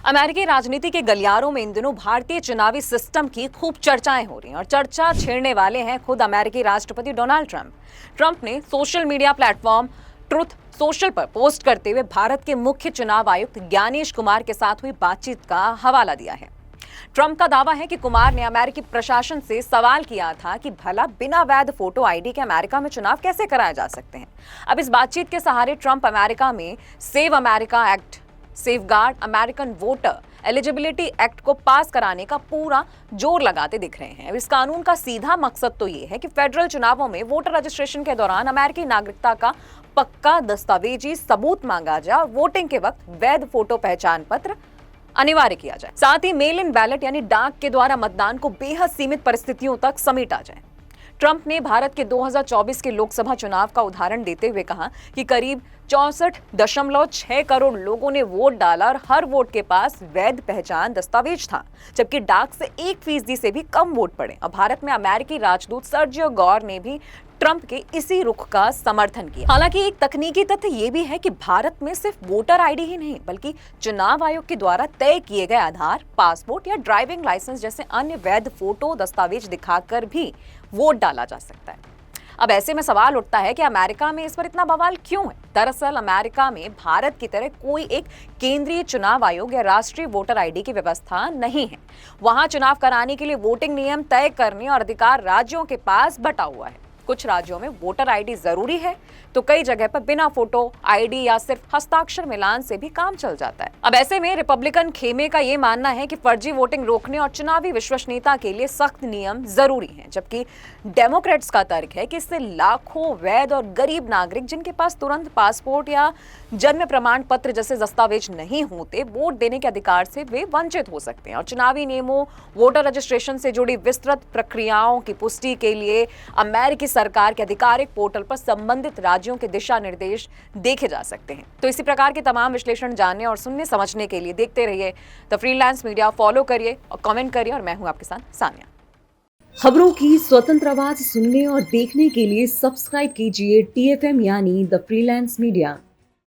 अमेरिकी राजनीति के गलियारों में इन दिनों भारतीय चुनावी सिस्टम की खूब चर्चाएं हो रही हैं और चर्चा छेड़ने वाले हैं खुद अमेरिकी राष्ट्रपति डोनाल्ड ट्रंप। ट्रंप ने social media platform truth social पर पोस्ट करते हुए भारत के मुख्य चुनाव आयुक्त ज्ञानेश कुमार के साथ हुई बातचीत का हवाला दिया है। ट्रंप का दावा है कि कुमार ने अमेरिकी प्रशासन से सवाल किया था कि भला बिना वैध फोटो आईडी के अमेरिका में चुनाव कैसे कराए जा सकते हैं। अब इस बातचीत के सहारे ट्रंप अमेरिका में save America act, safeguard American voter eligibility act को पास कराने का पूरा जोर लगाते दिख रहे हैं। इस कानून का सीधा मकसद तो ये है कि फेडरल चुनावों में वोटर रजिस्ट्रेशन के दौरान अमेरिकी नागरिकता का पक्का दस्तावेजी सबूत मांगा जाए और वोटिंग के वक्त वैध फोटो पहचान पत्र अनिवार्य किया जाए। साथ ही मेल इन बैलेट यानी डाक के द्वारा मतदान को बेहद सीमित परिस्थितियों तक समेटा जाए। ट्रंप ने भारत के 2024 के लोकसभा चुनाव का उदाहरण देते हुए कहा कि करीब 64.6 करोड़ लोगों ने वोट डाला और हर वोट के पास वैध पहचान दस्तावेज था, जबकि डाक से 1% से भी कम वोट पड़े। और भारत में अमेरिकी राजदूत सर्जियो गौर ने भी ट्रंप के इसी रुख का समर्थन किया। हालांकि एक तकनीकी तथ्य ये भी है कि भारत में सिर्फ वोटर आईडी ही नहीं बल्कि चुनाव आयोग के द्वारा तय किए गए आधार, पासपोर्ट या ड्राइविंग लाइसेंस जैसे अन्य वैध फोटो दस्तावेज दिखाकर भी वोट डाला जा सकता है। अब ऐसे में सवाल उठता है कि अमेरिका में इस पर इतना बवाल क्यों है। दरअसल अमेरिका में भारत की तरह कोई एक केंद्रीय चुनाव आयोग या राष्ट्रीय वोटर आईडी की व्यवस्था नहीं है। वहां चुनाव कराने के लिए वोटिंग नियम तय करने और अधिकार राज्यों के पास बटा हुआ है। कुछ राज्यों में वोटर आईडी जरूरी है तो कई जगह पर बिना फोटो आईडी या सिर्फ हस्ताक्षर मिलान से भी काम चल जाता है। अब ऐसे में रिपब्लिकन खेमे का ये मानना है कि फर्जी वोटिंग रोकने और चुनावी विश्वसनीयता के लिए सख्त नियम जरूरी हैं, जबकि डेमोक्रेट्स का तर्क है कि इससे लाखों वैध और गरीब नागरिक जिनके पास तुरंत पासपोर्ट या जन्म प्रमाण पत्र जैसे दस्तावेज नहीं होते, वोट देने के अधिकार से वे वंचित हो सकते हैं। और चुनावी नियमों, वोटर रजिस्ट्रेशन से जुड़ी विस्तृत प्रक्रियाओं की पुष्टि के लिए अमेरिकी सरकार के आधिकारिक पोर्टल पर संबंधित राज्यों के दिशा निर्देश देखे जा सकते हैं। तो इसी प्रकार के तमाम विश्लेषण जानने और सुनने समझने के लिए देखते रहिए द फ्रीलांस मीडिया। फॉलो करिए और कमेंट करिए और मैं हूं आपके साथ सानिया। खबरों की स्वतंत्र आवाज सुनने और देखने के लिए सब्सक्राइब कीजिए TFM यानी द फ्रीलांस मीडिया।